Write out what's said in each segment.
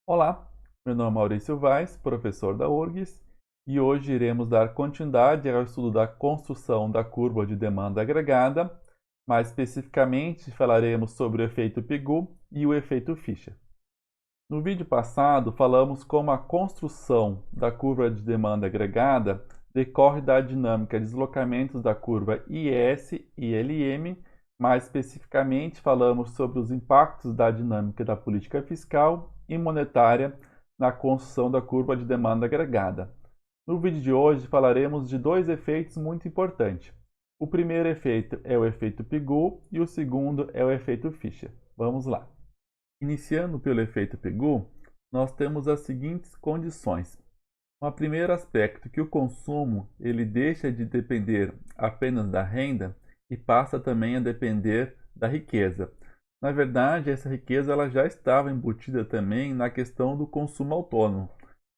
Olá, meu nome é Maurício Vaz, professor da URGS, e hoje iremos dar continuidade ao estudo da construção da curva de demanda agregada. Mais especificamente, falaremos sobre o efeito Pigou e o efeito Fischer. No vídeo passado, falamos como a construção da curva de demanda agregada decorre da dinâmica de deslocamentos da curva IS e LM. Mais especificamente, falamos sobre os impactos da dinâmica da política fiscal e monetária na construção da curva de demanda agregada. No vídeo de hoje, falaremos de dois efeitos muito importantes. O primeiro efeito é o efeito Pigou e o segundo é o efeito Fischer. Vamos lá. Iniciando pelo efeito Pigou, nós temos as seguintes condições. O primeiro aspecto que o consumo ele deixa de depender apenas da renda e passa também a depender da riqueza. Na verdade, essa riqueza ela já estava embutida também na questão do consumo autônomo.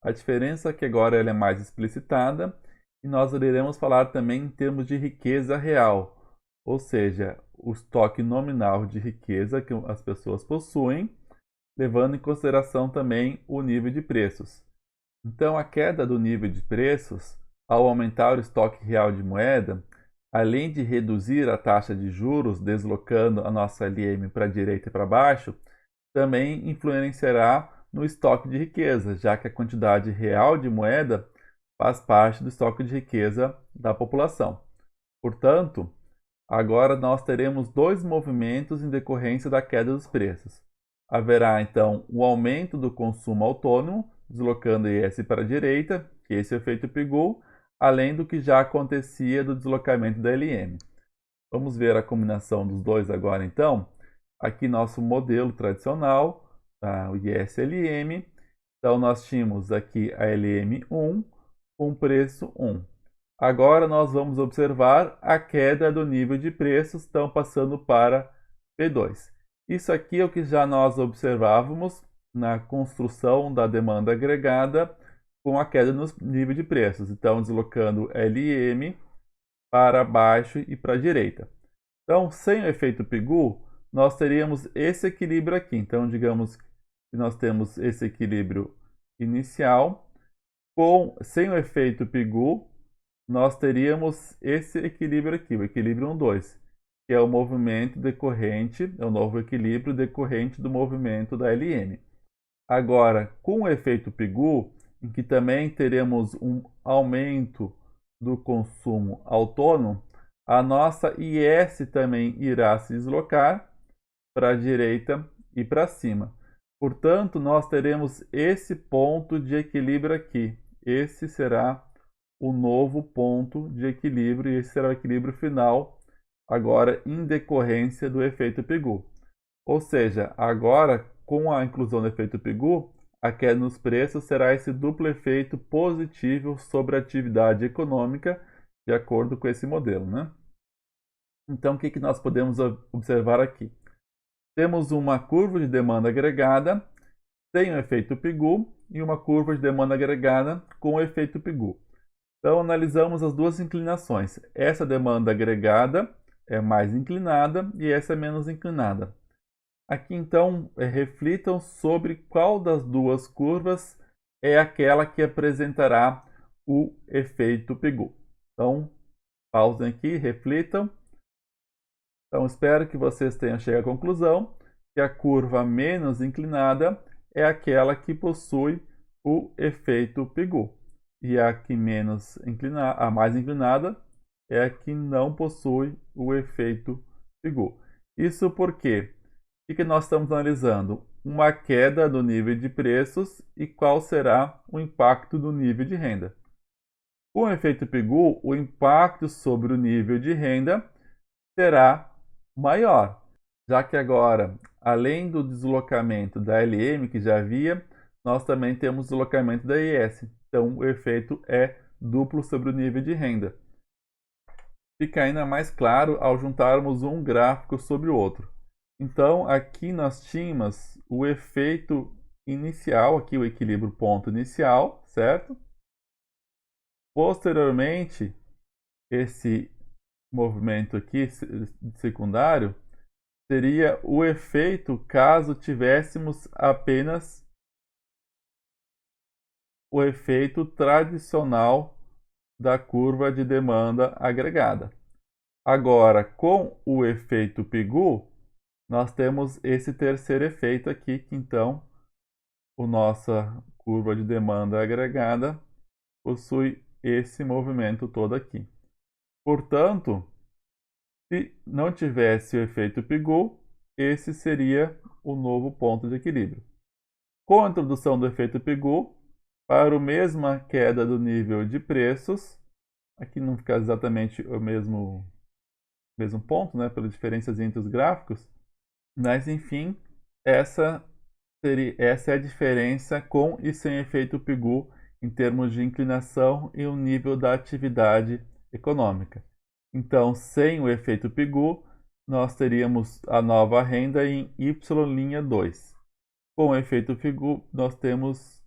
A diferença é que agora ela é mais explicitada e nós iremos falar também em termos de riqueza real, ou seja, o estoque nominal de riqueza que as pessoas possuem, levando em consideração também o nível de preços. Então, a queda do nível de preços, ao aumentar o estoque real de moeda, além de reduzir a taxa de juros, deslocando a nossa LM para a direita e para baixo, também influenciará no estoque de riqueza, já que a quantidade real de moeda faz parte do estoque de riqueza da população. Portanto, agora nós teremos dois movimentos em decorrência da queda dos preços. Haverá então o aumento do consumo autônomo, deslocando IS para a direita, que esse é o efeito Pigou, além do que já acontecia do deslocamento da LM. Vamos ver a combinação dos dois agora então. Aqui nosso modelo tradicional, tá? O IS-LM. Então nós tínhamos aqui a LM1 com preço 1. Agora nós vamos observar a queda do nível de preços, estão passando para P2. Isso aqui é o que já nós observávamos na construção da demanda agregada com a queda no nível de preços. Então, deslocando LM para baixo e para a direita. Então, sem o efeito Pigou, nós teríamos esse equilíbrio aqui. Então, digamos que nós temos esse equilíbrio inicial. Sem o efeito Pigou, nós teríamos esse equilíbrio aqui, o equilíbrio 1,2, que é o movimento decorrente, é o novo equilíbrio decorrente do movimento da LM. Agora, com o efeito Pigou, em que também teremos um aumento do consumo autônomo, a nossa IS também irá se deslocar para a direita e para cima. Portanto, nós teremos esse ponto de equilíbrio aqui. Esse será o novo ponto de equilíbrio e esse será o equilíbrio final, agora em decorrência do efeito Pigou. Ou seja, agora com a inclusão do efeito Pigou, a queda nos preços será esse duplo efeito positivo sobre a atividade econômica, de acordo com esse modelo, né? Então, o que nós podemos observar aqui? Temos uma curva de demanda agregada sem o efeito Pigou e uma curva de demanda agregada com o efeito Pigou. Então, analisamos as duas inclinações. Essa demanda agregada é mais inclinada e essa é menos inclinada. Aqui, então, reflitam sobre qual das duas curvas é aquela que apresentará o efeito Pigou. Então, pausem aqui, reflitam. Então, espero que vocês tenham chegado à conclusão que a curva menos inclinada é aquela que possui o efeito Pigou. E a que menos inclinada, a mais inclinada, é a que não possui o efeito Pigou. Isso porque o que nós estamos analisando? Uma queda do nível de preços e qual será o impacto do nível de renda. Com o efeito Pigou, o impacto sobre o nível de renda será maior, já que agora, além do deslocamento da LM que já havia, nós também temos deslocamento da IS. Então, o efeito é duplo sobre o nível de renda. Fica ainda mais claro ao juntarmos um gráfico sobre o outro. Então, aqui nós tínhamos o efeito inicial, aqui o equilíbrio ponto inicial, certo? Posteriormente, esse movimento aqui secundário seria o efeito caso tivéssemos apenas o efeito tradicional da curva de demanda agregada. Agora, com o efeito Pigou, nós temos esse terceiro efeito aqui, que então a nossa curva de demanda agregada possui esse movimento todo aqui. Portanto, se não tivesse o efeito Pigou, esse seria o novo ponto de equilíbrio. Com a introdução do efeito Pigou, para a mesma queda do nível de preços, aqui não fica exatamente o mesmo ponto, né, pelas diferenças entre os gráficos, mas enfim, essa é a diferença com e sem efeito Pigou em termos de inclinação e o nível da atividade econômica. Então, sem o efeito Pigou, nós teríamos a nova renda em Y'2. Com o efeito Pigou, nós temos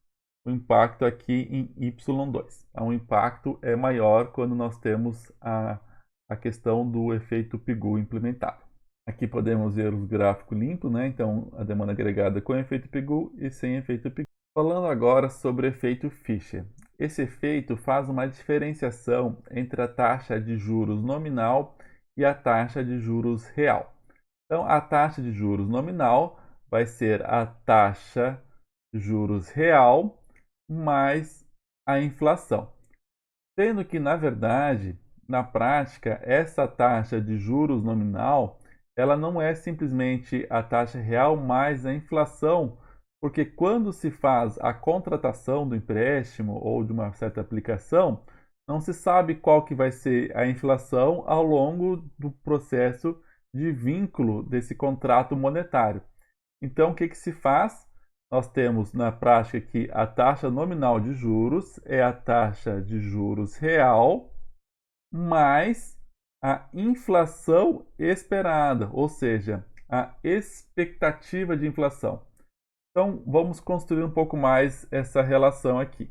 o impacto aqui em Y2. O impacto é maior quando nós temos a questão do efeito Pigou implementado. Aqui podemos ver os gráficos limpos, né? Então, a demanda agregada com efeito Pigou e sem efeito Pigou. Falando agora sobre o efeito Fischer. Esse efeito faz uma diferenciação entre a taxa de juros nominal e a taxa de juros real. Então, a taxa de juros nominal vai ser a taxa de juros real mais a inflação. Sendo que, na verdade, na prática, essa taxa de juros nominal ela não é simplesmente a taxa real mais a inflação, porque quando se faz a contratação do empréstimo ou de uma certa aplicação, não se sabe qual que vai ser a inflação ao longo do processo de vínculo desse contrato monetário. Então, o que se faz? Nós temos na prática que a taxa nominal de juros é a taxa de juros real mais a inflação esperada, ou seja, a expectativa de inflação. Então, vamos construir um pouco mais essa relação aqui.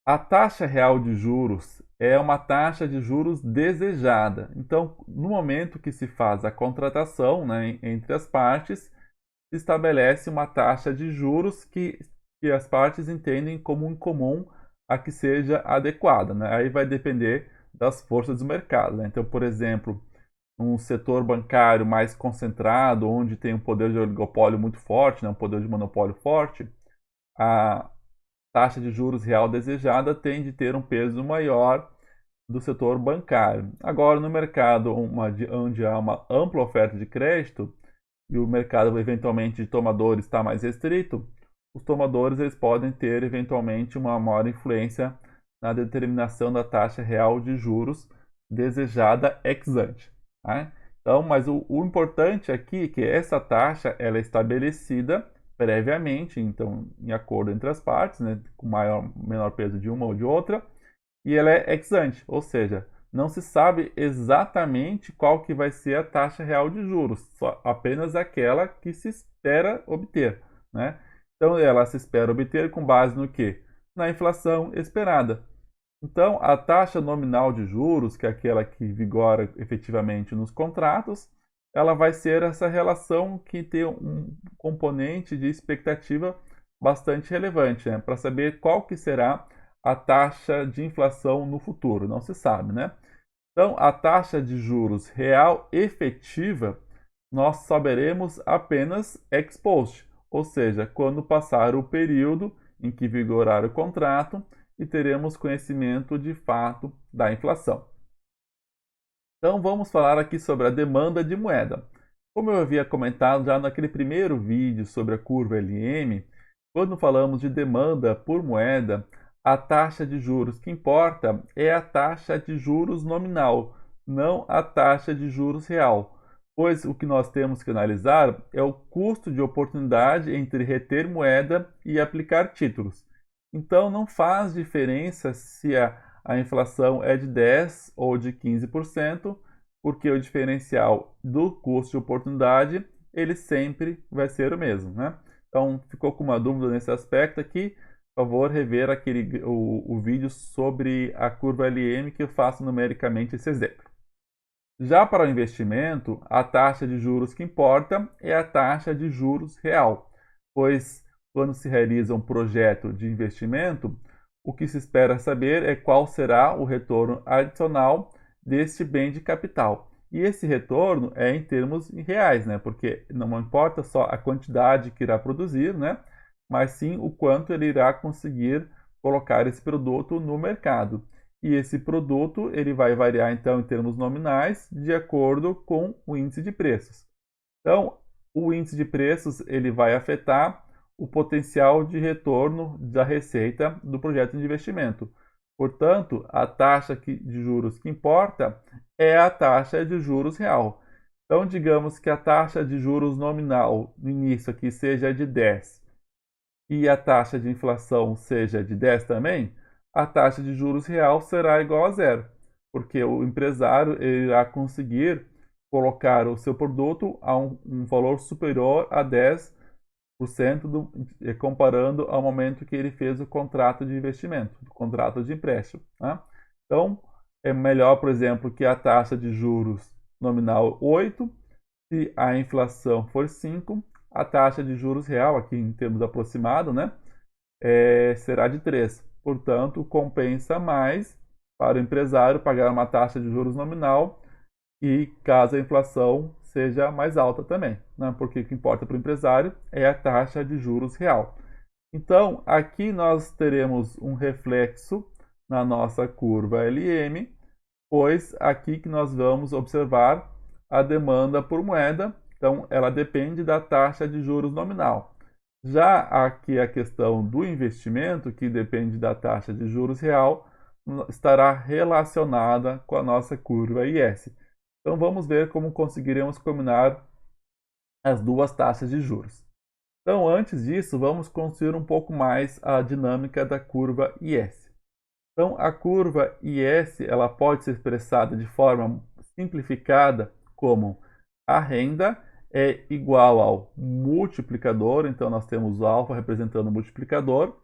A taxa real de juros é uma taxa de juros desejada. Então, no momento que se faz a contratação, né, entre as partes, se estabelece uma taxa de juros que as partes entendem como incomum a que seja adequada, né? Aí vai depender das forças do mercado, né? Então, por exemplo, um setor bancário mais concentrado, onde tem um poder de oligopólio muito forte, né? Um poder de monopólio forte, a taxa de juros real desejada tende a ter um peso maior do setor bancário. Agora, no mercado onde há uma ampla oferta de crédito e o mercado eventualmente de tomadores está mais restrito, os tomadores eles podem ter eventualmente uma maior influência na determinação da taxa real de juros desejada ex ante. Tá? Então, mas o importante aqui é que essa taxa ela é estabelecida previamente, então em acordo entre as partes, né, com menor peso de uma ou de outra, e ela é ex ante, ou seja, não se sabe exatamente qual que vai ser a taxa real de juros, só apenas aquela que se espera obter, né? Então ela se espera obter com base no quê? Na inflação esperada. Então, a taxa nominal de juros, que é aquela que vigora efetivamente nos contratos, ela vai ser essa relação que tem um componente de expectativa bastante relevante, né? Para saber qual que será a taxa de inflação no futuro, não se sabe, né? Então, a taxa de juros real efetiva, nós saberemos apenas ex post, ou seja, quando passar o período em que vigorar o contrato e teremos conhecimento de fato da inflação. Então vamos falar aqui sobre a demanda de moeda. Como eu havia comentado já naquele primeiro vídeo sobre a curva LM, quando falamos de demanda por moeda, a taxa de juros que importa é a taxa de juros nominal, não a taxa de juros real, pois o que nós temos que analisar é o custo de oportunidade entre reter moeda e aplicar títulos. Então, não faz diferença se a inflação é de 10% ou de 15%, porque o diferencial do custo de oportunidade ele sempre vai ser o mesmo, né? Então, ficou com uma dúvida nesse aspecto aqui, por favor, rever o vídeo sobre a curva LM que eu faço numericamente esse exemplo. Já para o investimento, a taxa de juros que importa é a taxa de juros real, pois quando se realiza um projeto de investimento, o que se espera saber é qual será o retorno adicional deste bem de capital. E esse retorno é em termos reais, né? Porque não importa só a quantidade que irá produzir, né? Mas sim o quanto ele irá conseguir colocar esse produto no mercado. E esse produto ele vai variar então em termos nominais de acordo com o índice de preços. Então, o índice de preços ele vai afetar o potencial de retorno da receita do projeto de investimento. Portanto, a taxa de juros que importa é a taxa de juros real. Então, digamos que a taxa de juros nominal no início aqui seja de 10 e a taxa de inflação seja de 10 também, a taxa de juros real será igual a zero, porque o empresário irá conseguir colocar o seu produto a um valor superior a 10% comparando ao momento que ele fez o contrato de investimento, o contrato de empréstimo. Né? Então, é melhor, por exemplo, que a taxa de juros nominal 8, se a inflação for 5, a taxa de juros real, aqui em termos aproximados, né, será de 3. Portanto, compensa mais para o empresário pagar uma taxa de juros nominal e caso a inflação seja mais alta também, né? Porque o que importa para o empresário é a taxa de juros real. Então, aqui nós teremos um reflexo na nossa curva LM, pois aqui que nós vamos observar a demanda por moeda, então ela depende da taxa de juros nominal. Já aqui a questão do investimento, que depende da taxa de juros real, estará relacionada com a nossa curva IS. Então vamos ver como conseguiremos combinar as duas taxas de juros. Então antes disso, vamos construir um pouco mais a dinâmica da curva IS. Então a curva IS ela pode ser expressada de forma simplificada como a renda é igual ao multiplicador, então nós temos o alfa representando o multiplicador,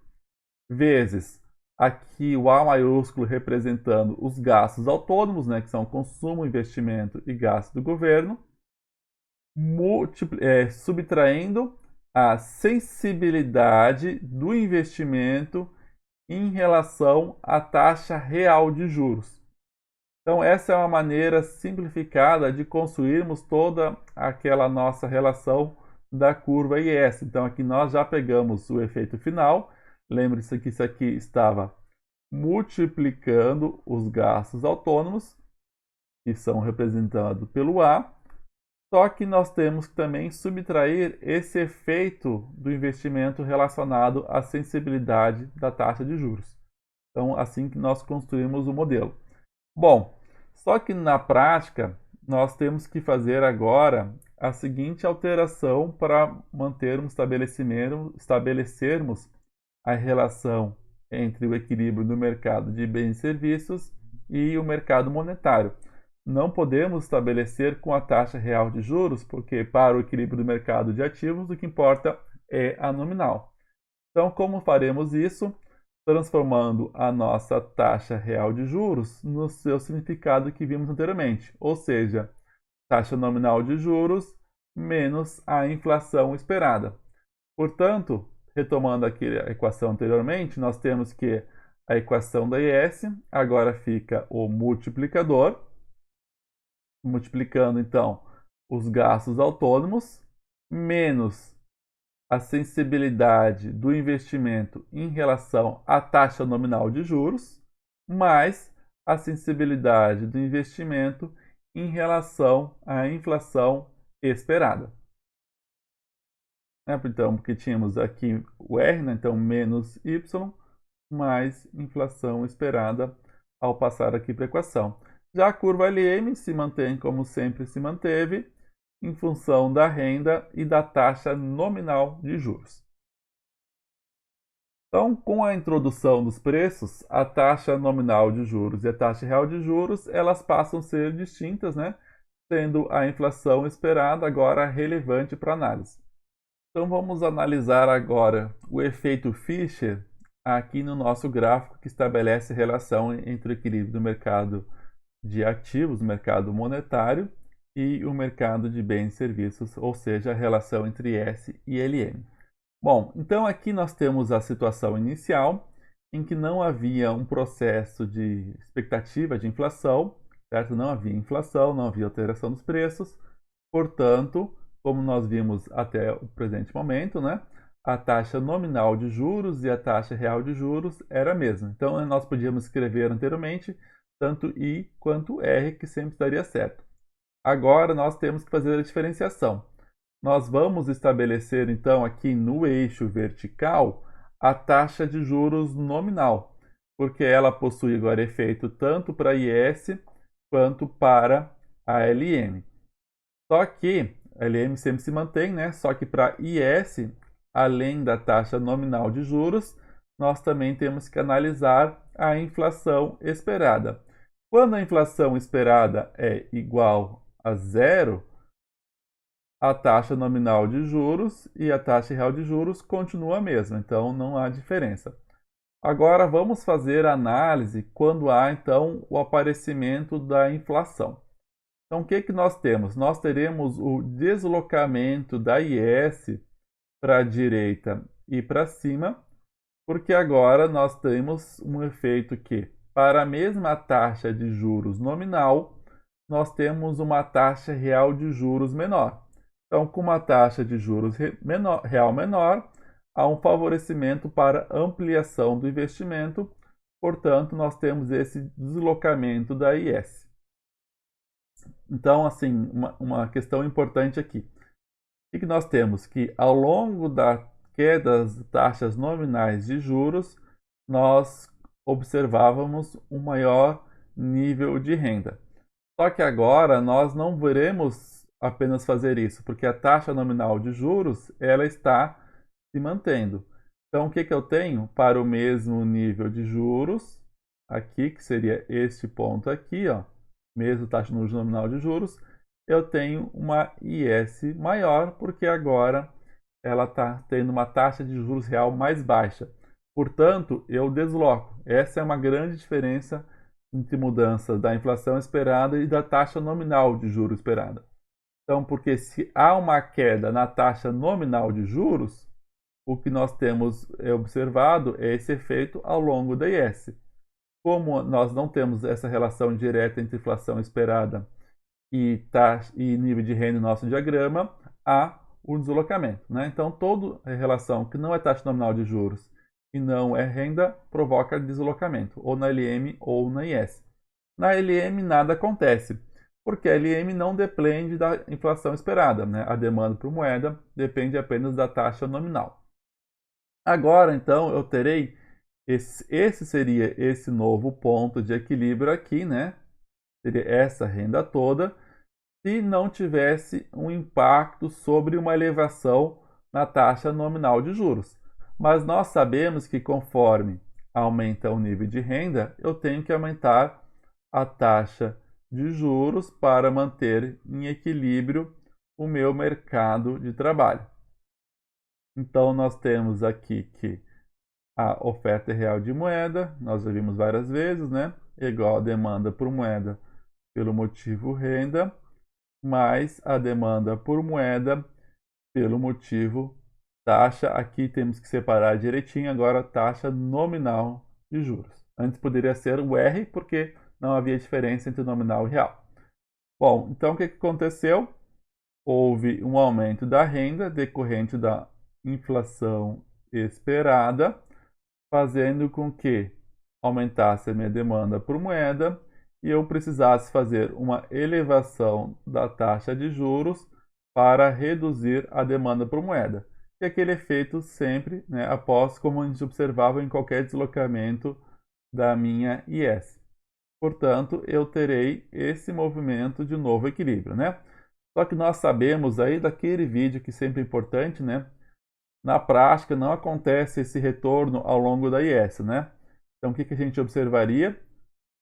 vezes aqui o A maiúsculo representando os gastos autônomos, né, que são consumo, investimento e gasto do governo, subtraindo a sensibilidade do investimento em relação à taxa real de juros. Então, essa é uma maneira simplificada de construirmos toda aquela nossa relação da curva IS. Então, aqui nós já pegamos o efeito final. Lembre-se que isso aqui estava multiplicando os gastos autônomos, que são representados pelo A, só que nós temos que também subtrair esse efeito do investimento relacionado à sensibilidade da taxa de juros. Então, assim que nós construímos o modelo. Bom, só que na prática, nós temos que fazer agora a seguinte alteração para estabelecermos a relação entre o equilíbrio do mercado de bens e serviços e o mercado monetário. Não podemos estabelecer com a taxa real de juros, porque para o equilíbrio do mercado de ativos, o que importa é a nominal. Então, como faremos isso? Transformando a nossa taxa real de juros no seu significado que vimos anteriormente, ou seja, taxa nominal de juros menos a inflação esperada. Portanto, retomando aqui a equação anteriormente, nós temos que a equação da IS agora fica o multiplicador, multiplicando então os gastos autônomos, menos a sensibilidade do investimento em relação à taxa nominal de juros, mais a sensibilidade do investimento em relação à inflação esperada. Então, porque tínhamos aqui o R, né? Então menos Y, mais inflação esperada ao passar aqui para a equação. Já a curva LM se mantém como sempre se manteve, em função da renda e da taxa nominal de juros. Então, com a introdução dos preços, a taxa nominal de juros e a taxa real de juros, elas passam a ser distintas, né? Sendo a inflação esperada agora relevante para a análise. Então, vamos analisar agora o efeito Fischer aqui no nosso gráfico que estabelece a relação entre o equilíbrio do mercado de ativos, mercado monetário, e o mercado de bens e serviços, ou seja, a relação entre S e LM. Bom, então aqui nós temos a situação inicial, em que não havia um processo de expectativa de inflação, certo? Não havia inflação, não havia alteração dos preços, portanto, como nós vimos até o presente momento, né? A taxa nominal de juros e a taxa real de juros era a mesma. Então, nós podíamos escrever anteriormente tanto I quanto R, que sempre estaria certo. Agora, nós temos que fazer a diferenciação. Nós vamos estabelecer, então, aqui no eixo vertical, a taxa de juros nominal, porque ela possui agora efeito tanto para IS quanto para a LM. Só que a LM sempre se mantém, né? Só que para IS, além da taxa nominal de juros, nós também temos que analisar a inflação esperada. Quando a inflação esperada é igual a zero, a taxa nominal de juros e a taxa real de juros continua a mesma, então não há diferença. Agora vamos fazer a análise quando há então o aparecimento da inflação. Então o que nós temos? Nós teremos o deslocamento da IS para a direita e para cima, porque agora nós temos um efeito que, para a mesma taxa de juros nominal, nós temos uma taxa real de juros menor. Então, com uma taxa de juros real menor, há um favorecimento para ampliação do investimento, portanto, nós temos esse deslocamento da IS. Então, assim, uma questão importante aqui. O que nós temos? Que ao longo da queda das taxas nominais de juros, nós observávamos um maior nível de renda. Só que agora nós não veremos apenas fazer isso, porque a taxa nominal de juros ela está se mantendo. Então, o que eu tenho para o mesmo nível de juros, aqui, que seria este ponto aqui, ó, mesmo taxa nominal de juros, eu tenho uma IS maior, porque agora ela está tendo uma taxa de juros real mais baixa. Portanto, eu desloco. Essa é uma grande diferença entre mudanças da inflação esperada e da taxa nominal de juros esperada. Então, porque se há uma queda na taxa nominal de juros, o que nós temos observado é esse efeito ao longo da IS. Como nós não temos essa relação direta entre inflação esperada e nível de renda no nosso diagrama, há o deslocamento. Né? Então, toda relação que não é taxa nominal de juros e não é renda provoca deslocamento, ou na LM ou na IS. Na LM nada acontece, porque a LM não depende da inflação esperada. Né? A demanda por moeda depende apenas da taxa nominal. Agora, então, eu terei esse seria esse novo ponto de equilíbrio aqui, né? Seria essa renda toda, se não tivesse um impacto sobre uma elevação na taxa nominal de juros. Mas nós sabemos que conforme aumenta o nível de renda, eu tenho que aumentar a taxa de juros para manter em equilíbrio o meu mercado de trabalho. Então, nós temos aqui que a oferta real de moeda, nós já vimos várias vezes, né? Igual a demanda por moeda pelo motivo renda, mais a demanda por moeda pelo motivo taxa. Aqui temos que separar direitinho agora taxa nominal de juros. Antes poderia ser o R, porque não havia diferença entre nominal e real. Bom, então o que aconteceu? Houve um aumento da renda decorrente da inflação esperada, fazendo com que aumentasse a minha demanda por moeda e eu precisasse fazer uma elevação da taxa de juros para reduzir a demanda por moeda. E aquele efeito sempre, né, após, como a gente observava em qualquer deslocamento da minha IS. Portanto, eu terei esse movimento de novo equilíbrio, né? Só que nós sabemos aí daquele vídeo que sempre é importante, né? Na prática não acontece esse retorno ao longo da IS, né? Então o que a gente observaria?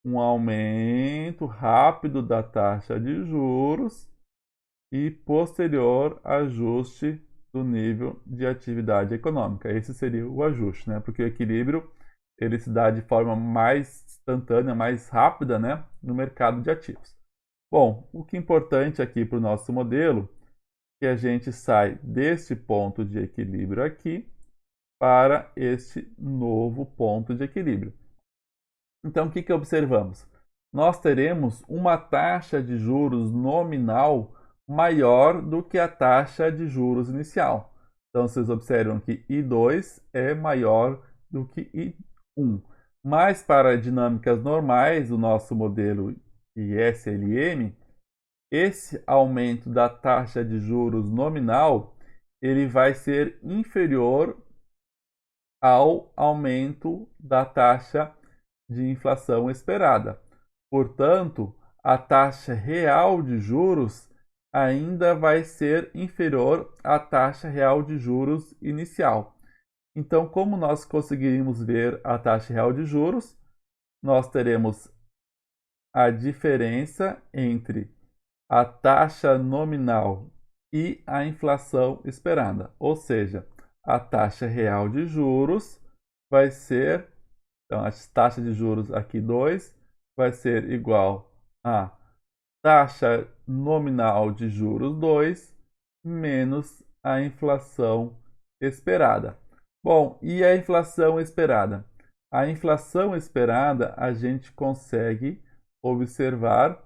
Um aumento rápido da taxa de juros e posterior ajuste do nível de atividade econômica. Esse seria o ajuste, né? Porque o equilíbrio ele se dá de forma mais instantânea, mais rápida, né? No mercado de ativos. Bom, o que é importante aqui para o nosso modelo que a gente sai deste ponto de equilíbrio aqui para este novo ponto de equilíbrio. Então, o que observamos? Nós teremos uma taxa de juros nominal maior do que a taxa de juros inicial. Então, vocês observam que I2 é maior do que I1. Mas para dinâmicas normais, o nosso modelo ISLM, esse aumento da taxa de juros nominal ele vai ser inferior ao aumento da taxa de inflação esperada. Portanto, a taxa real de juros ainda vai ser inferior à taxa real de juros inicial. Então, como nós conseguiríamos ver a taxa real de juros, nós teremos a diferença entre a taxa nominal e a inflação esperada, ou seja, a taxa real de juros vai ser, então a taxa de juros aqui 2 vai ser igual a taxa nominal de juros 2 menos a inflação esperada. Bom, e a inflação esperada? A inflação esperada a gente consegue observar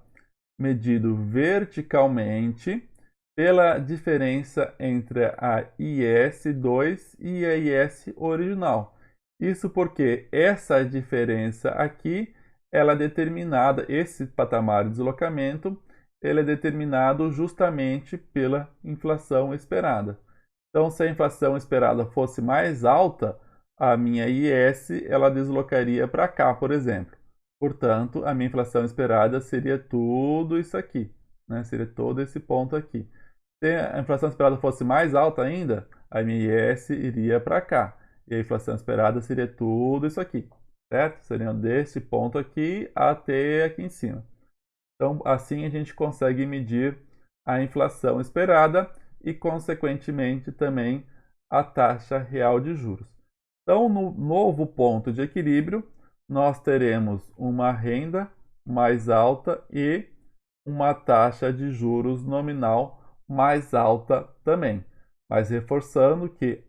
medido verticalmente pela diferença entre a IS2 e a IS original. Isso porque essa diferença aqui, ela é determinada, esse patamar de deslocamento, ele é determinado justamente pela inflação esperada. Então, se a inflação esperada fosse mais alta, a minha IS ela deslocaria para cá, por exemplo. Portanto, a minha inflação esperada seria tudo isso aqui, né? Seria todo esse ponto aqui. Se a inflação esperada fosse mais alta ainda, a minha IS iria para cá. E a inflação esperada seria tudo isso aqui, certo? Seriam desse ponto aqui até aqui em cima. Então, assim a gente consegue medir a inflação esperada e, consequentemente, também a taxa real de juros. Então, no novo ponto de equilíbrio, nós teremos uma renda mais alta e uma taxa de juros nominal mais alta também. Mas reforçando que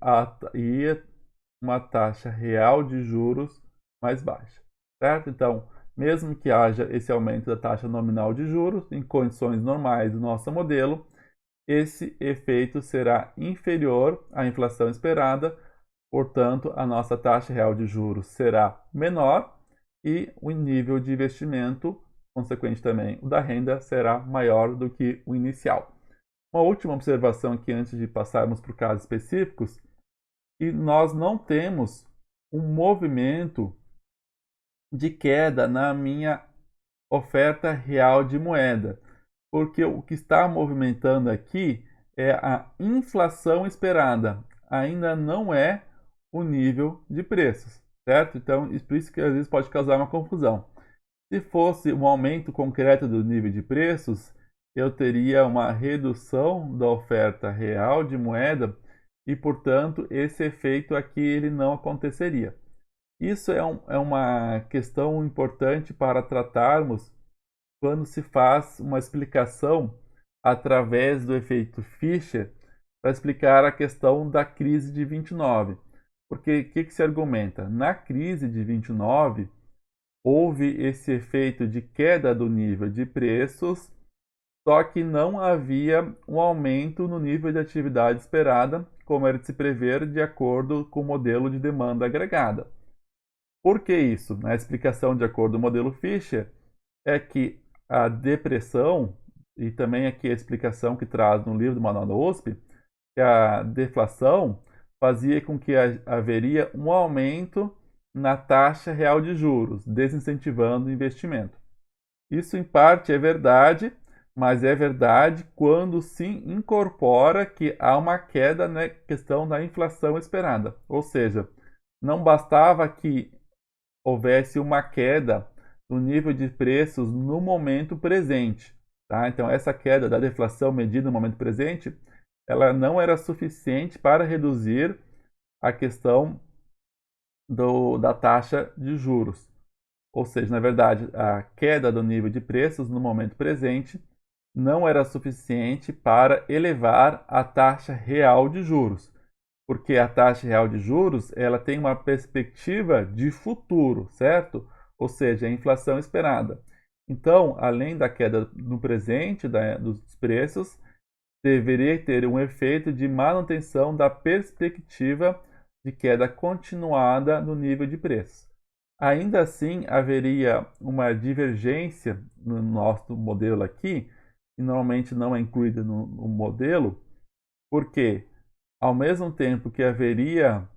ia uma taxa real de juros mais baixa, certo? Então, mesmo que haja esse aumento da taxa nominal de juros, em condições normais do nosso modelo, esse efeito será inferior à inflação esperada, portanto, a nossa taxa real de juros será menor e o nível de investimento, consequente também o da renda, será maior do que o inicial. Uma última observação aqui antes de passarmos para casos específicos, e nós não temos um movimento de queda na minha oferta real de moeda, porque o que está movimentando aqui é a inflação esperada, ainda não é o nível de preços, certo? Então, por isso que às vezes pode causar uma confusão. Se fosse um aumento concreto do nível de preços, eu teria uma redução da oferta real de moeda e, portanto, esse efeito aqui ele não aconteceria. Isso é uma questão importante para tratarmos quando se faz uma explicação através do efeito Fischer para explicar a questão da crise de 29. Porque o que se argumenta? Na crise de 29, houve esse efeito de queda do nível de preços, só que não havia um aumento no nível de atividade esperada, como era de se prever de acordo com o modelo de demanda agregada. Por que isso? Na explicação de acordo com o modelo Fischer, é que a depressão, e também aqui a explicação que traz no livro do Manual da USP, que a deflação fazia com que haveria um aumento na taxa real de juros, desincentivando o investimento. Isso, em parte, é verdade, mas é verdade quando se incorpora que há uma queda na questão da inflação esperada. Ou seja, não bastava que houvesse uma queda no nível de preços no momento presente. Tá? Então, essa queda da deflação medida no momento presente, ela não era suficiente para reduzir a questão da taxa de juros. Ou seja, na verdade, a queda do nível de preços no momento presente não era suficiente para elevar a taxa real de juros, porque a taxa real de juros ela tem uma perspectiva de futuro, certo? Ou seja, a inflação esperada. Então, além da queda no presente dos preços, deveria ter um efeito de manutenção da perspectiva de queda continuada no nível de preços. Ainda assim, haveria uma divergência no nosso modelo aqui, que normalmente não é incluída no modelo, porque ao mesmo tempo que haveria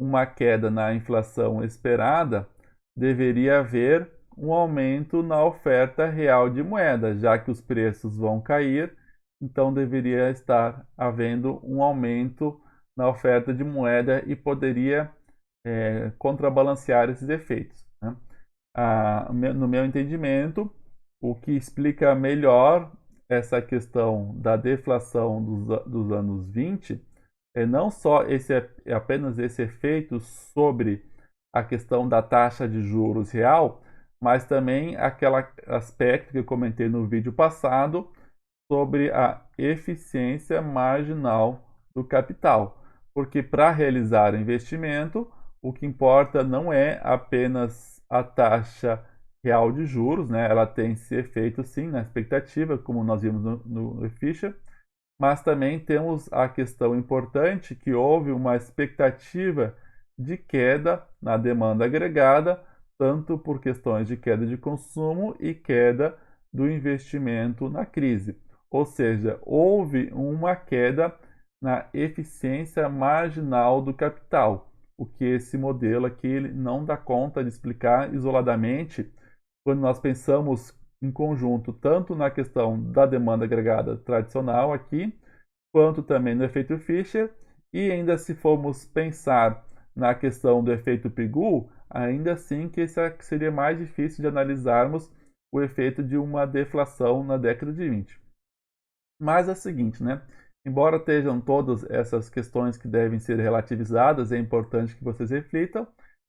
uma queda na inflação esperada, deveria haver um aumento na oferta real de moeda, já que os preços vão cair, então deveria estar havendo um aumento na oferta de moeda e poderia contrabalancear esses efeitos, né? No meu entendimento, o que explica melhor essa questão da deflação dos anos 20 é não só apenas esse efeito sobre a questão da taxa de juros real, mas também aquele aspecto que eu comentei no vídeo passado sobre a eficiência marginal do capital. Porque para realizar investimento, o que importa não é apenas a taxa real de juros, né? Ela tem esse efeito sim na expectativa, como nós vimos no Fischer, mas também temos a questão importante que houve uma expectativa de queda na demanda agregada, tanto por questões de queda de consumo e queda do investimento na crise. Ou seja, houve uma queda na eficiência marginal do capital, o que esse modelo aqui não dá conta de explicar isoladamente quando nós pensamos em conjunto tanto na questão da demanda agregada tradicional aqui, quanto também no efeito Fischer, e ainda se formos pensar na questão do efeito Pigou, ainda assim que seria mais difícil de analisarmos o efeito de uma deflação na década de 20. Mas é o seguinte, né? Embora estejam todas essas questões que devem ser relativizadas, é importante que vocês reflitam,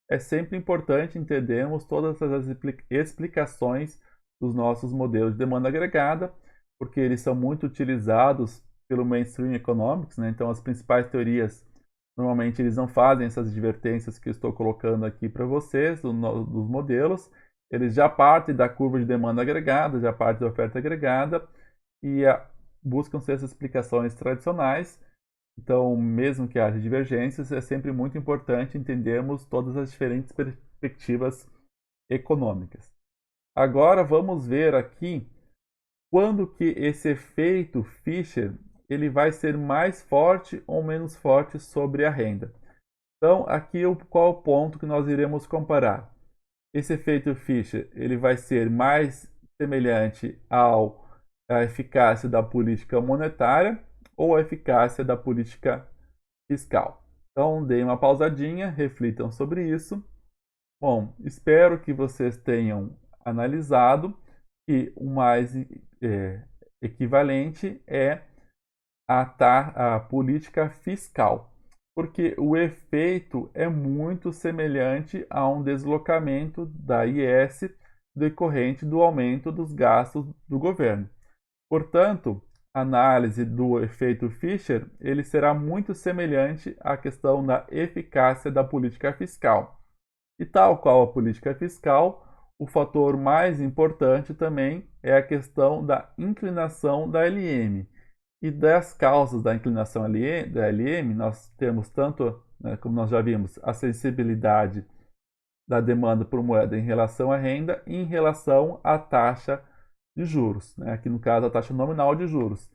é sempre importante entendermos todas as explicações dos nossos modelos de demanda agregada, porque eles são muito utilizados pelo mainstream economics, né? Então as principais teorias, normalmente eles não fazem essas advertências que eu estou colocando aqui para vocês, dos modelos, eles já partem da curva de demanda agregada, já partem da oferta agregada, e buscam-se essas explicações tradicionais. Então, mesmo que haja divergências, é sempre muito importante entendermos todas as diferentes perspectivas econômicas. Agora vamos ver aqui quando que esse efeito Fischer ele vai ser mais forte ou menos forte sobre a renda. Então, aqui qual o ponto que nós iremos comparar? Esse efeito Fischer ele vai ser mais semelhante à eficácia da política monetária ou à eficácia da política fiscal. Então, deem uma pausadinha, reflitam sobre isso. Bom, espero que vocês tenham analisado que o mais equivalente é a política fiscal, porque o efeito é muito semelhante a um deslocamento da IS decorrente do aumento dos gastos do governo. Portanto, a análise do efeito Fischer ele será muito semelhante à questão da eficácia da política fiscal. E tal qual a política fiscal, o fator mais importante também é a questão da inclinação da LM. E das causas da inclinação da LM, nós temos tanto, né, como nós já vimos, a sensibilidade da demanda por moeda em relação à renda e em relação à taxa de juros, né? Aqui no caso a taxa nominal de juros.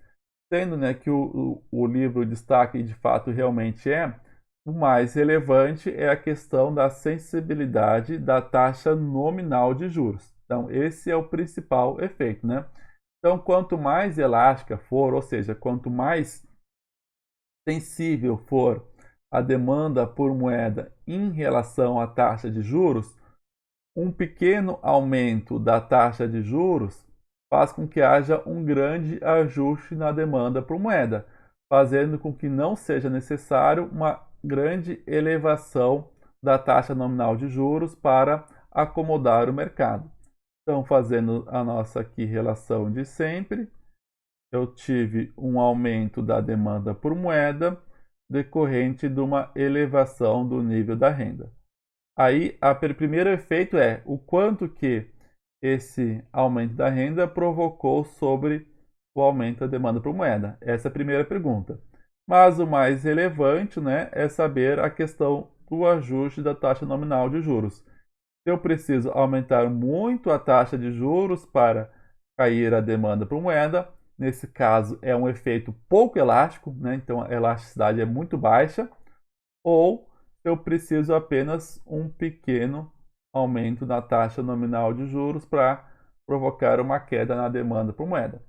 Sendo, né, que o livro destaca e de fato realmente o mais relevante é a questão da sensibilidade da taxa nominal de juros. Então, esse é o principal efeito, né? Então, quanto mais elástica for, ou seja, quanto mais sensível for a demanda por moeda em relação à taxa de juros, um pequeno aumento da taxa de juros faz com que haja um grande ajuste na demanda por moeda, fazendo com que não seja necessário uma grande elevação da taxa nominal de juros para acomodar o mercado. Então, fazendo a nossa aqui relação de sempre, eu tive um aumento da demanda por moeda decorrente de uma elevação do nível da renda. Aí, o primeiro efeito é o quanto que esse aumento da renda provocou sobre o aumento da demanda por moeda. Essa é a primeira pergunta. Mas o mais relevante, né, é saber a questão do ajuste da taxa nominal de juros. Eu preciso aumentar muito a taxa de juros para cair a demanda por moeda. Nesse caso, é um efeito pouco elástico, né? Então a elasticidade é muito baixa. Ou eu preciso apenas um pequeno aumento na taxa nominal de juros para provocar uma queda na demanda por moeda.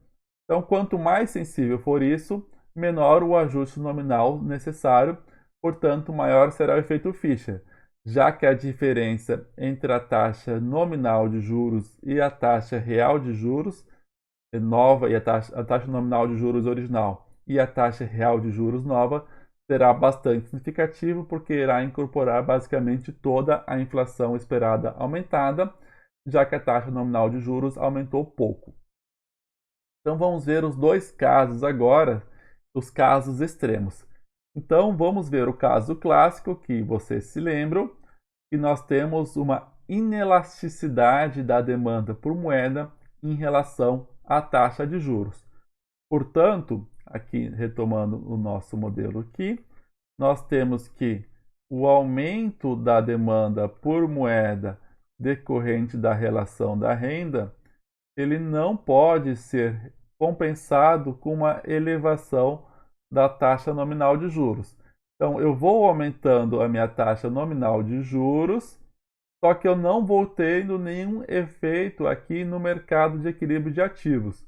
Então, quanto mais sensível for isso, menor o ajuste nominal necessário, portanto, maior será o efeito Fischer, já que a diferença entre a taxa nominal de juros e a taxa real de juros nova e a taxa nominal de juros original e a taxa real de juros nova será bastante significativo, porque irá incorporar basicamente toda a inflação esperada aumentada, já que a taxa nominal de juros aumentou pouco. Então vamos ver os dois casos agora, os casos extremos. Então vamos ver o caso clássico, que vocês se lembram, que nós temos uma inelasticidade da demanda por moeda em relação à taxa de juros. Portanto, aqui retomando o nosso modelo aqui, nós temos que o aumento da demanda por moeda decorrente da relação da renda, ele não pode ser compensado com uma elevação da taxa nominal de juros. Então, eu vou aumentando a minha taxa nominal de juros, só que eu não vou tendo nenhum efeito aqui no mercado de equilíbrio de ativos.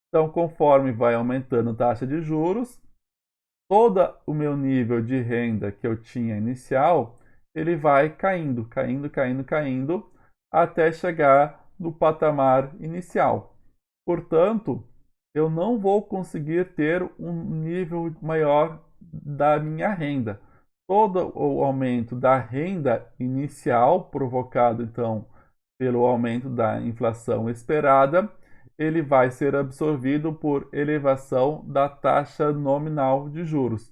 Então, conforme vai aumentando a taxa de juros, todo o meu nível de renda que eu tinha inicial, ele vai caindo, caindo, caindo, caindo, até chegar no patamar inicial. Portanto, eu não vou conseguir ter um nível maior da minha renda. Todo o aumento da renda inicial, provocado então pelo aumento da inflação esperada, ele vai ser absorvido por elevação da taxa nominal de juros.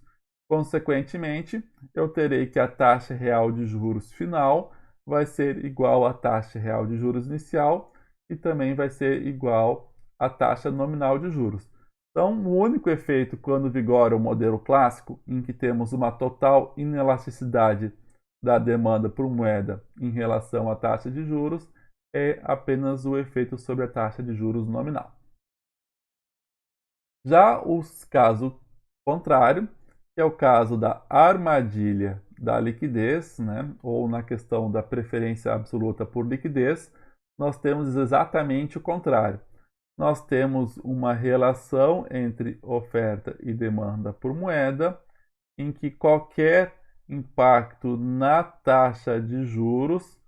Consequentemente, eu terei que a taxa real de juros final vai ser igual à taxa real de juros inicial e também vai ser igual à taxa nominal de juros. Então, o único efeito quando vigora o modelo clássico, em que temos uma total inelasticidade da demanda por moeda em relação à taxa de juros, é apenas o efeito sobre a taxa de juros nominal. Já o caso contrário, que é o caso da armadilha da liquidez, né, ou na questão da preferência absoluta por liquidez, nós temos exatamente o contrário. Nós temos uma relação entre oferta e demanda por moeda, em que qualquer impacto na taxa de juros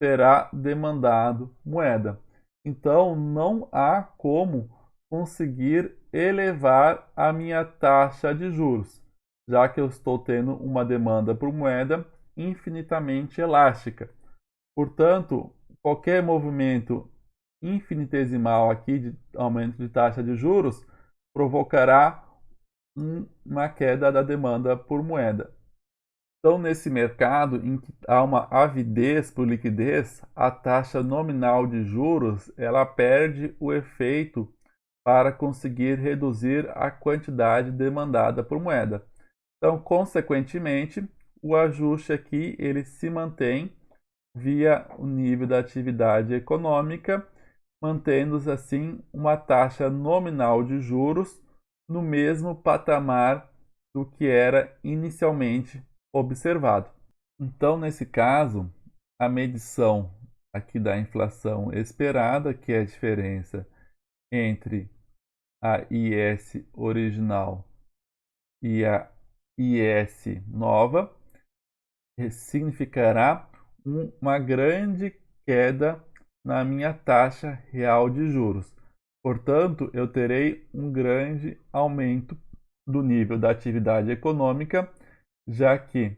será demandado moeda. Então, não há como conseguir elevar a minha taxa de juros, já que eu estou tendo uma demanda por moeda infinitamente elástica. Portanto, qualquer movimento infinitesimal aqui de aumento de taxa de juros provocará uma queda da demanda por moeda. Então, nesse mercado em que há uma avidez por liquidez, a taxa nominal de juros ela perde o efeito para conseguir reduzir a quantidade demandada por moeda. Então, consequentemente, o ajuste aqui ele se mantém via o nível da atividade econômica, mantendo-se assim uma taxa nominal de juros no mesmo patamar do que era inicialmente observado. Então, nesse caso, a medição aqui da inflação esperada, que é a diferença entre a IS original e a IS nova, significará uma grande queda na minha taxa real de juros. Portanto, eu terei um grande aumento do nível da atividade econômica, já que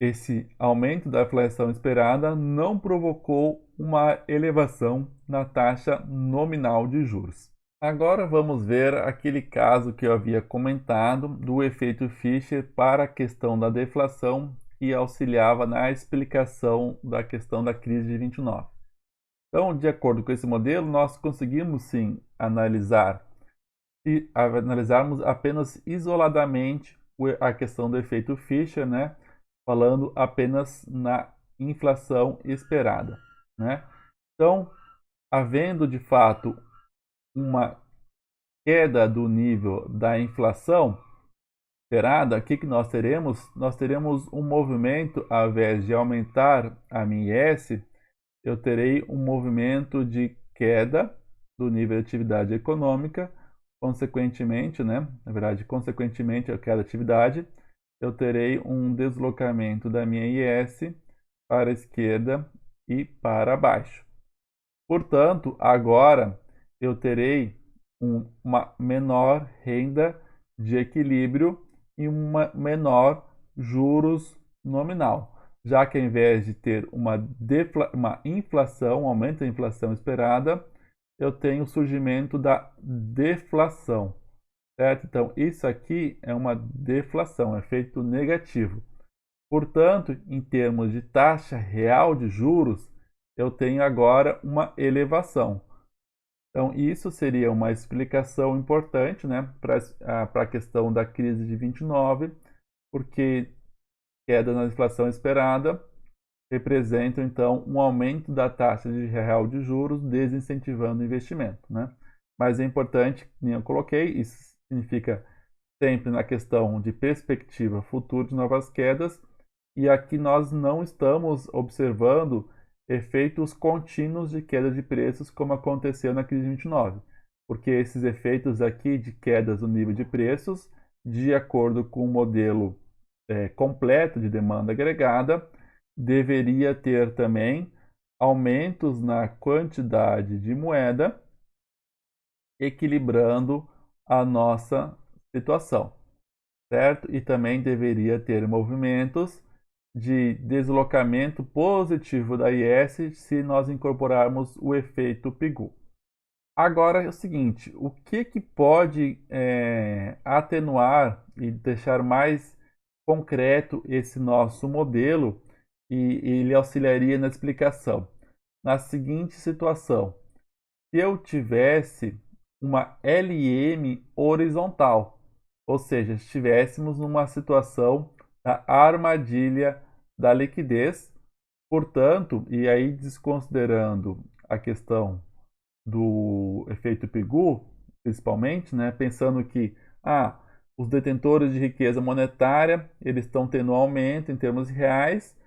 esse aumento da inflação esperada não provocou uma elevação na taxa nominal de juros. Agora vamos ver aquele caso que eu havia comentado do efeito Fischer para a questão da deflação que auxiliava na explicação da questão da crise de 29. Então, de acordo com esse modelo, nós conseguimos sim analisar e analisarmos apenas isoladamente a questão do efeito Fischer, né? Falando apenas na inflação esperada, né? Então, havendo de fato uma queda do nível da inflação esperada, o que nós teremos? Nós teremos um movimento, ao invés de aumentar a minha IS, eu terei um movimento de queda do nível de atividade econômica, consequentemente, né? Na verdade, consequentemente a queda de atividade, eu terei um deslocamento da minha IS para a esquerda e para baixo. Portanto, agora eu terei uma menor renda de equilíbrio e uma menor juros nominal, já que ao invés de ter uma inflação, um aumento da inflação esperada, eu tenho o surgimento da deflação, certo? Então, isso aqui é uma deflação, é efeito negativo. Portanto, em termos de taxa real de juros, eu tenho agora uma elevação. Então, isso seria uma explicação importante, né, para a questão da crise de 29, porque queda na inflação esperada representa, então, um aumento da taxa de real de juros, desincentivando o investimento, né? Mas é importante, como eu coloquei, isso significa sempre na questão de perspectiva futura de novas quedas, e aqui nós não estamos observando efeitos contínuos de queda de preços como aconteceu na crise de 29, porque esses efeitos aqui de quedas no nível de preços, de acordo com o modelo completo de demanda agregada, deveria ter também aumentos na quantidade de moeda, equilibrando a nossa situação, certo? E também deveria ter movimentos de deslocamento positivo da IS se nós incorporarmos o efeito Pigou. Agora é o seguinte, o que pode atenuar e deixar mais concreto esse nosso modelo e ele auxiliaria na explicação? Na seguinte situação, se eu tivesse uma LM horizontal, ou seja, estivéssemos numa situação da armadilha da liquidez, portanto, e aí desconsiderando a questão do efeito Pigou, principalmente, né, pensando que os detentores de riqueza monetária eles estão tendo um aumento em termos reais,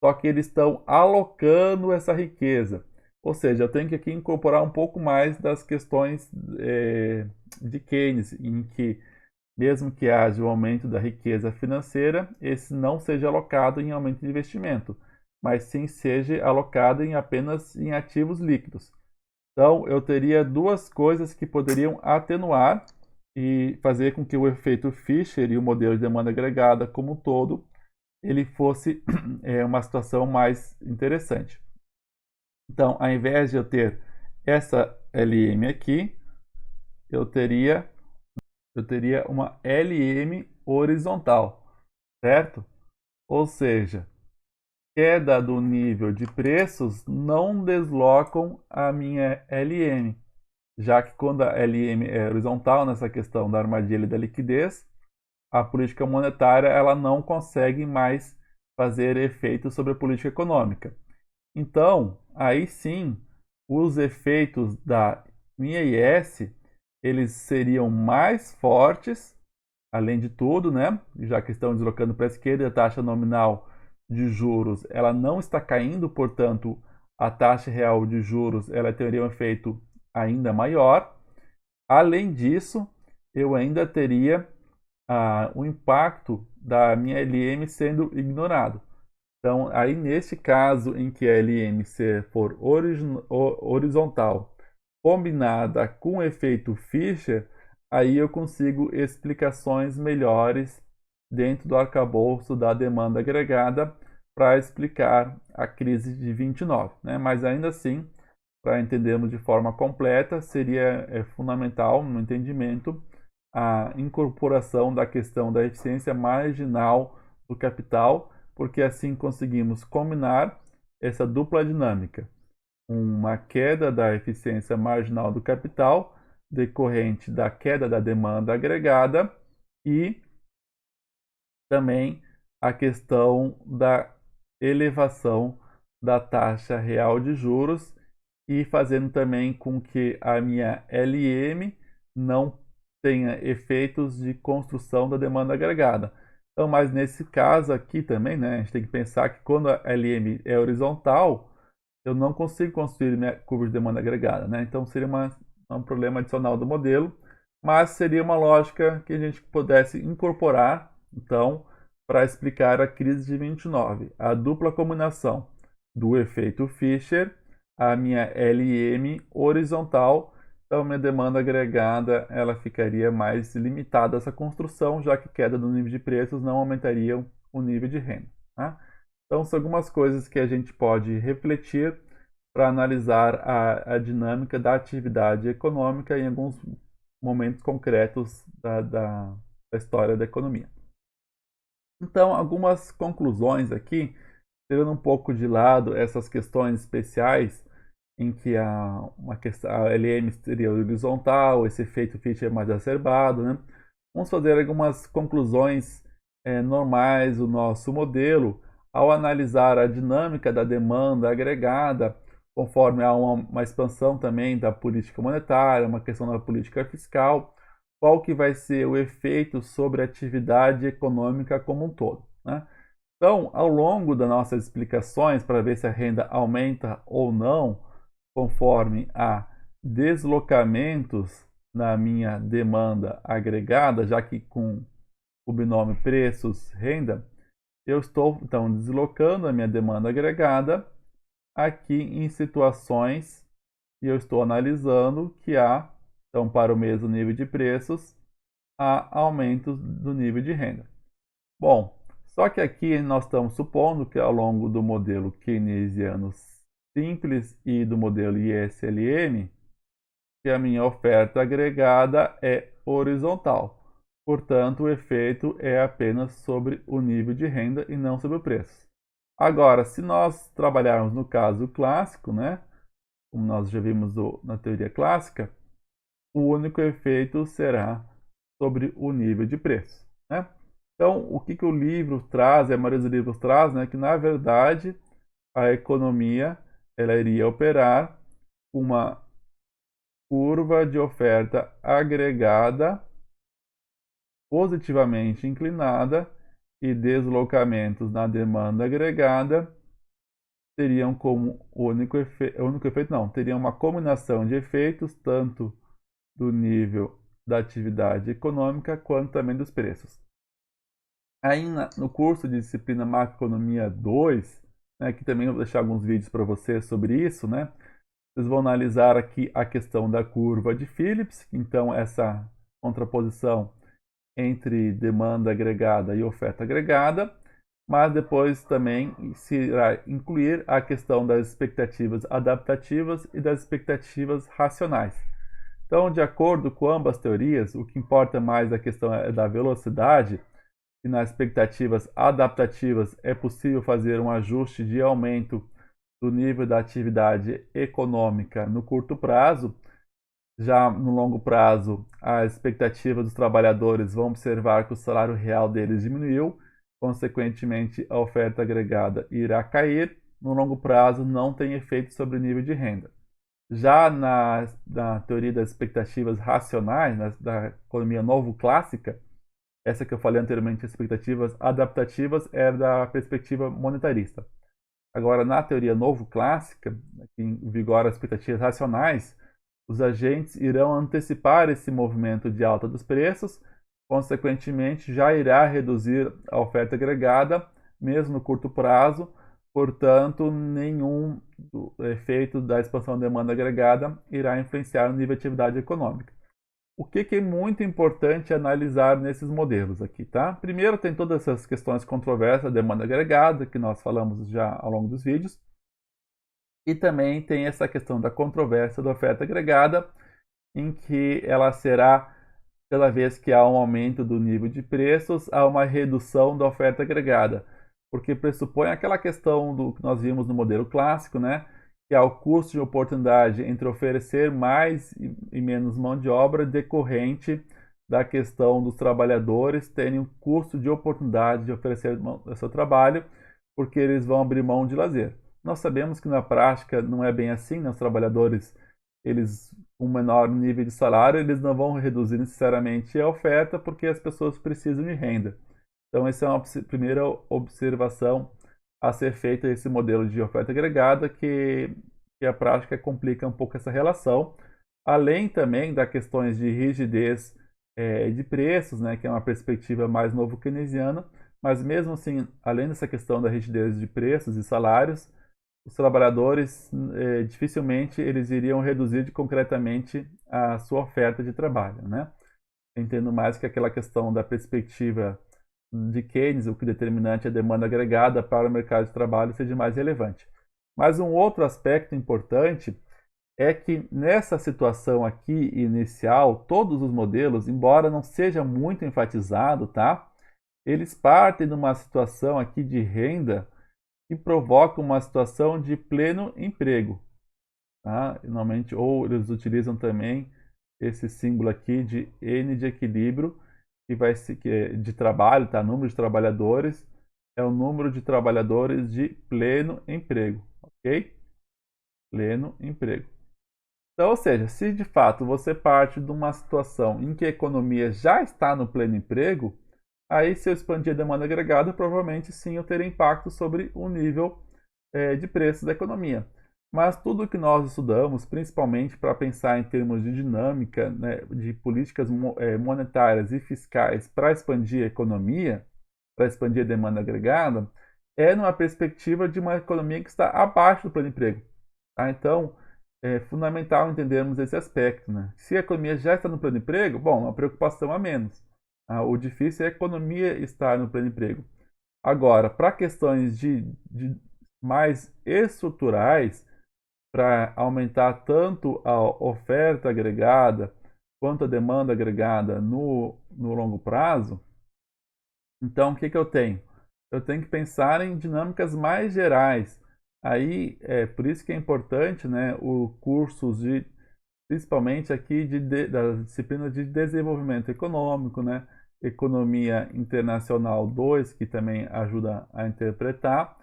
só que eles estão alocando essa riqueza. Ou seja, eu tenho que aqui incorporar um pouco mais das questões de Keynes, em que mesmo que haja o aumento da riqueza financeira, esse não seja alocado em aumento de investimento, mas sim seja alocado apenas em ativos líquidos. Então, eu teria duas coisas que poderiam atenuar e fazer com que o efeito Fischer e o modelo de demanda agregada como um todo, ele fosse uma situação mais interessante. Então, ao invés de eu ter essa LM aqui, eu teria uma LM horizontal, certo? Ou seja, queda do nível de preços não deslocam a minha LM, já que quando a LM é horizontal nessa questão da armadilha da liquidez, a política monetária ela não consegue mais fazer efeito sobre a política econômica. Então, aí sim, os efeitos da minha IS, eles seriam mais fortes, além de tudo, né? Já que estão deslocando para a esquerda, a taxa nominal de juros ela não está caindo, portanto, a taxa real de juros ela teria um efeito ainda maior. Além disso, eu ainda teria o impacto da minha LM sendo ignorado. Então, aí neste caso em que a LM for horizontal combinada com o efeito Fischer, aí eu consigo explicações melhores dentro do arcabouço da demanda agregada para explicar a crise de 29, né? Mas ainda assim, para entendermos de forma completa, seria fundamental no entendimento a incorporação da questão da eficiência marginal do capital, porque assim conseguimos combinar essa dupla dinâmica, uma queda da eficiência marginal do capital decorrente da queda da demanda agregada e também a questão da elevação da taxa real de juros e fazendo também com que a minha LM não tenha efeitos de construção da demanda agregada. Então, mas nesse caso aqui também, né, a gente tem que pensar que quando a LM é horizontal, eu não consigo construir minha curva de demanda agregada, né? Então seria um problema adicional do modelo, mas seria uma lógica que a gente pudesse incorporar, então, para explicar a crise de 29, a dupla combinação do efeito Fischer, a minha LM horizontal, então minha demanda agregada ela ficaria mais limitada a essa construção, já que queda do nível de preços não aumentaria o nível de renda. Tá? Então, são algumas coisas que a gente pode refletir para analisar a dinâmica da atividade econômica em alguns momentos concretos da história da economia. Então, algumas conclusões aqui, tirando um pouco de lado essas questões especiais, em que a LM seria horizontal, esse efeito Fischer é mais exacerbado, né? Vamos fazer algumas conclusões normais do nosso modelo ao analisar a dinâmica da demanda agregada, conforme há uma expansão também da política monetária, uma questão da política fiscal, qual que vai ser o efeito sobre a atividade econômica como um todo, né? Então, ao longo das nossas explicações, para ver se a renda aumenta ou não, conforme a deslocamentos na minha demanda agregada, já que com o binômio preços-renda, eu estou então deslocando a minha demanda agregada aqui em situações e eu estou analisando que há, então para o mesmo nível de preços, há aumentos do nível de renda. Bom, só que aqui nós estamos supondo que ao longo do modelo keynesiano simples e do modelo ISLM, que a minha oferta agregada é horizontal. Portanto, o efeito é apenas sobre o nível de renda e não sobre o preço. Agora, se nós trabalharmos no caso clássico, né, como nós já vimos na teoria clássica, o único efeito será sobre o nível de preço, né? Então, o que o livro traz, a maioria dos livros traz, né, que na verdade a economia ela iria operar uma curva de oferta agregada positivamente inclinada e deslocamentos na demanda agregada teriam como único efeito, não, teriam uma combinação de efeitos tanto do nível da atividade econômica quanto também dos preços. Aí no curso de disciplina Macroeconomia 2, né, que também vou deixar alguns vídeos para vocês sobre isso, né? Vocês vão analisar aqui a questão da curva de Phillips, então essa contraposição entre demanda agregada e oferta agregada, mas depois também se irá incluir a questão das expectativas adaptativas e das expectativas racionais. Então, de acordo com ambas teorias, o que importa mais a questão é da velocidade, e nas expectativas adaptativas é possível fazer um ajuste de aumento do nível da atividade econômica no curto prazo. Já no longo prazo, as expectativas dos trabalhadores vão observar que o salário real deles diminuiu, consequentemente, a oferta agregada irá cair. No longo prazo, não tem efeito sobre o nível de renda. Já na teoria das expectativas racionais, da economia novo clássica, essa que eu falei anteriormente, expectativas adaptativas, era da perspectiva monetarista. Agora, na teoria novo clássica, que vigora as expectativas racionais, os agentes irão antecipar esse movimento de alta dos preços, consequentemente, já irá reduzir a oferta agregada, mesmo no curto prazo, portanto, nenhum efeito da expansão da demanda agregada irá influenciar o nível de atividade econômica. O que é muito importante analisar nesses modelos aqui, tá? Primeiro, tem todas essas questões controversas da demanda agregada, que nós falamos já ao longo dos vídeos. E também tem essa questão da controvérsia da oferta agregada, em que ela será, cada vez que há um aumento do nível de preços, há uma redução da oferta agregada, porque pressupõe aquela questão do que nós vimos no modelo clássico, né? Que há o custo de oportunidade entre oferecer mais e menos mão de obra decorrente da questão dos trabalhadores terem um custo de oportunidade de oferecer o seu trabalho, porque eles vão abrir mão de lazer. Nós sabemos que na prática não é bem assim, né? Os trabalhadores, eles com um menor nível de salário, eles não vão reduzir necessariamente a oferta, porque as pessoas precisam de renda. Então, essa é uma primeira observação a ser feita esse modelo de oferta agregada, que a prática complica um pouco essa relação, além também das questões de rigidez de preços, né, que é uma perspectiva mais novo-keynesiana, mas mesmo assim, além dessa questão da rigidez de preços e salários, os trabalhadores dificilmente eles iriam reduzir concretamente a sua oferta de trabalho, né? Entendo mais que aquela questão da perspectiva de Keynes, o que determinante é a demanda agregada para o mercado de trabalho, seja mais relevante. Mas um outro aspecto importante é que nessa situação aqui inicial, todos os modelos, embora não seja muito enfatizado, tá? Eles partem de uma situação aqui de renda que provoca uma situação de pleno emprego, tá? Normalmente, ou eles utilizam também esse símbolo aqui de N de equilíbrio, que vai ser que é de trabalho, tá? Número de trabalhadores é o número de trabalhadores de pleno emprego, ok? Pleno emprego. Então, ou seja, se de fato você parte de uma situação em que a economia já está no pleno emprego, aí se eu expandir a demanda agregada, provavelmente sim eu terei impacto sobre o nível de preços da economia. Mas tudo que nós estudamos, principalmente para pensar em termos de dinâmica, né, de políticas monetárias e fiscais para expandir a economia, para expandir a demanda agregada, é numa perspectiva de uma economia que está abaixo do plano de emprego. Tá? Então, é fundamental entendermos esse aspecto. Né? Se a economia já está no plano de emprego, bom, uma preocupação a menos. Tá? O difícil é a economia estar no plano de emprego. Agora, para questões de mais estruturais, para aumentar tanto a oferta agregada quanto a demanda agregada no longo prazo, então o que eu tenho? Eu tenho que pensar em dinâmicas mais gerais. Aí é por isso que é importante, né, o cursos de principalmente aqui das disciplinas de desenvolvimento econômico, né, economia internacional 2 que também ajuda a interpretar.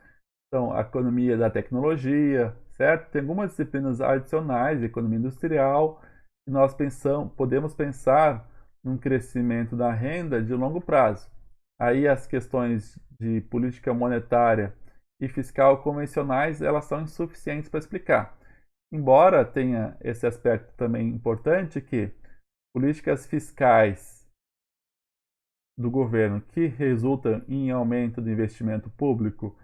Então, a economia da tecnologia, certo? Tem algumas disciplinas adicionais, economia industrial, e nós podemos pensar num crescimento da renda de longo prazo. Aí as questões de política monetária e fiscal convencionais, elas são insuficientes para explicar. Embora tenha esse aspecto também importante que políticas fiscais do governo que resultam em aumento do investimento público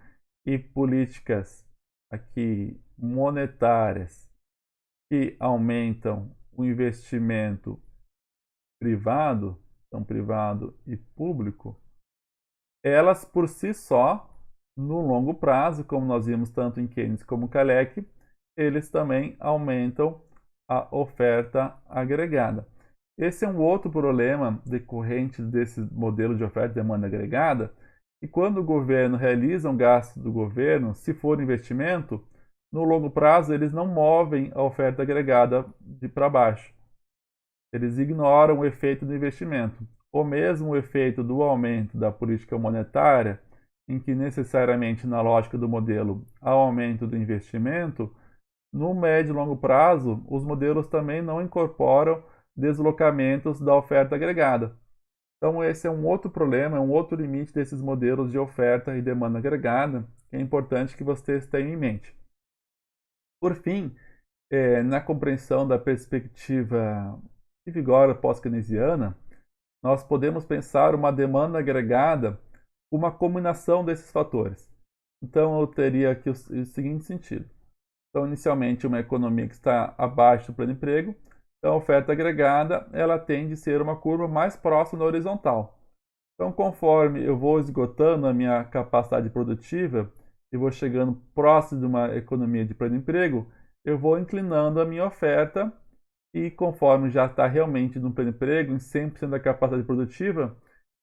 e políticas aqui monetárias que aumentam o investimento privado, então privado e público, elas por si só, no longo prazo, como nós vimos tanto em Keynes como Kalec, eles também aumentam a oferta agregada. Esse é um outro problema decorrente desse modelo de oferta e demanda agregada, e quando o governo realiza um gasto do governo, se for investimento, no longo prazo eles não movem a oferta agregada de para baixo. Eles ignoram o efeito do investimento, ou mesmo o efeito do aumento da política monetária, em que necessariamente na lógica do modelo há aumento do investimento, no médio e longo prazo, os modelos também não incorporam deslocamentos da oferta agregada. Então, esse é um outro problema, é um outro limite desses modelos de oferta e demanda agregada, que é importante que vocês tenham em mente. Por fim, na compreensão da perspectiva que vigora pós-keynesiana, nós podemos pensar uma demanda agregada, uma combinação desses fatores. Então, eu teria aqui o seguinte sentido. Então, inicialmente, uma economia que está abaixo do plano de emprego, então a oferta agregada ela tende a ser uma curva mais próxima da horizontal. Então, conforme eu vou esgotando a minha capacidade produtiva, e vou chegando próximo de uma economia de pleno emprego, eu vou inclinando a minha oferta e conforme já está realmente no pleno emprego, em 100% da capacidade produtiva,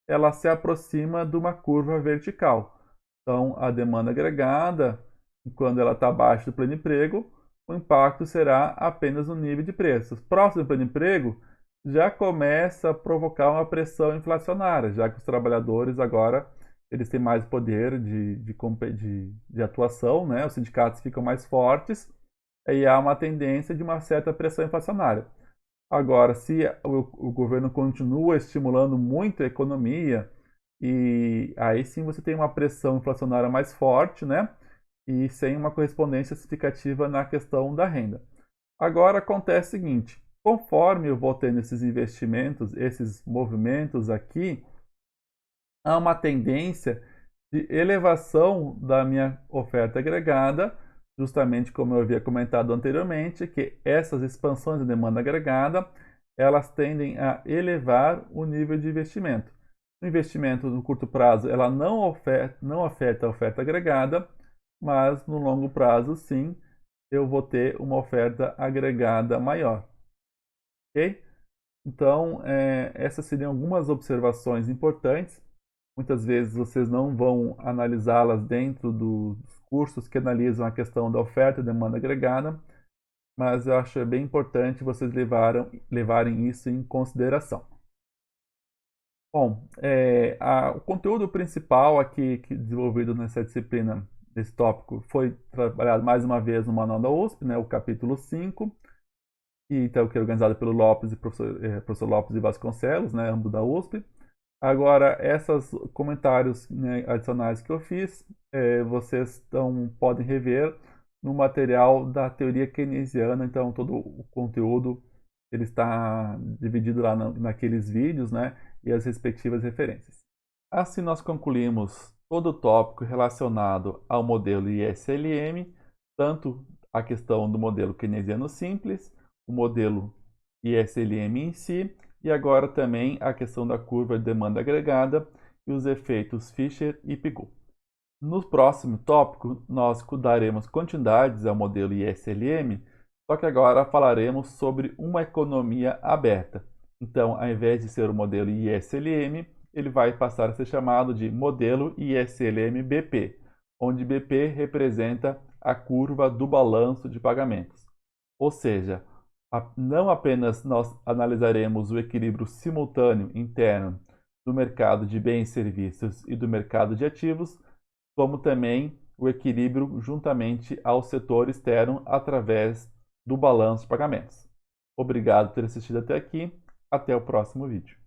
ela se aproxima de uma curva vertical. Então, a demanda agregada, quando ela está abaixo do pleno emprego, o impacto será apenas no nível de preços. Próximo do pleno emprego, já começa a provocar uma pressão inflacionária, já que os trabalhadores agora eles têm mais poder de atuação, né? Os sindicatos ficam mais fortes e há uma tendência de uma certa pressão inflacionária. Agora, se o governo continua estimulando muito a economia, e aí sim você tem uma pressão inflacionária mais forte, né? E sem uma correspondência significativa na questão da renda. Agora acontece o seguinte: conforme eu vou tendo esses investimentos, esses movimentos aqui, há uma tendência de elevação da minha oferta agregada, justamente como eu havia comentado anteriormente, que essas expansões de demanda agregada, elas tendem a elevar o nível de investimento. O investimento no curto prazo, ela não afeta a oferta agregada, mas no longo prazo, sim, eu vou ter uma oferta agregada maior. Ok? Então, essas seriam algumas observações importantes. Muitas vezes vocês não vão analisá-las dentro dos cursos que analisam a questão da oferta e demanda agregada, mas eu acho bem importante vocês levarem isso em consideração. Bom, o conteúdo principal aqui desenvolvido nessa disciplina, nesse tópico, foi trabalhado mais uma vez no Manual da USP, né, o capítulo 5, que é organizado pelo professor Lopes e Vasconcelos, né, ambos da USP. Agora, esses comentários, né, adicionais que eu fiz, vocês podem rever no material da teoria keynesiana. Então, todo o conteúdo ele está dividido lá naqueles vídeos, né, e as respectivas referências. Assim, nós concluímos todo o tópico relacionado ao modelo ISLM, tanto a questão do modelo keynesiano simples, o modelo ISLM em si, e agora também a questão da curva de demanda agregada e os efeitos Fischer e Pigou. No próximo tópico, nós daremos continuidades ao modelo ISLM, só que agora falaremos sobre uma economia aberta. Então, ao invés de ser o modelo ISLM, ele vai passar a ser chamado de modelo ISLM-BP, onde BP representa a curva do balanço de pagamentos. Ou seja, não apenas nós analisaremos o equilíbrio simultâneo interno do mercado de bens e serviços e do mercado de ativos, como também o equilíbrio juntamente ao setor externo através do balanço de pagamentos. Obrigado por ter assistido até aqui. Até o próximo vídeo.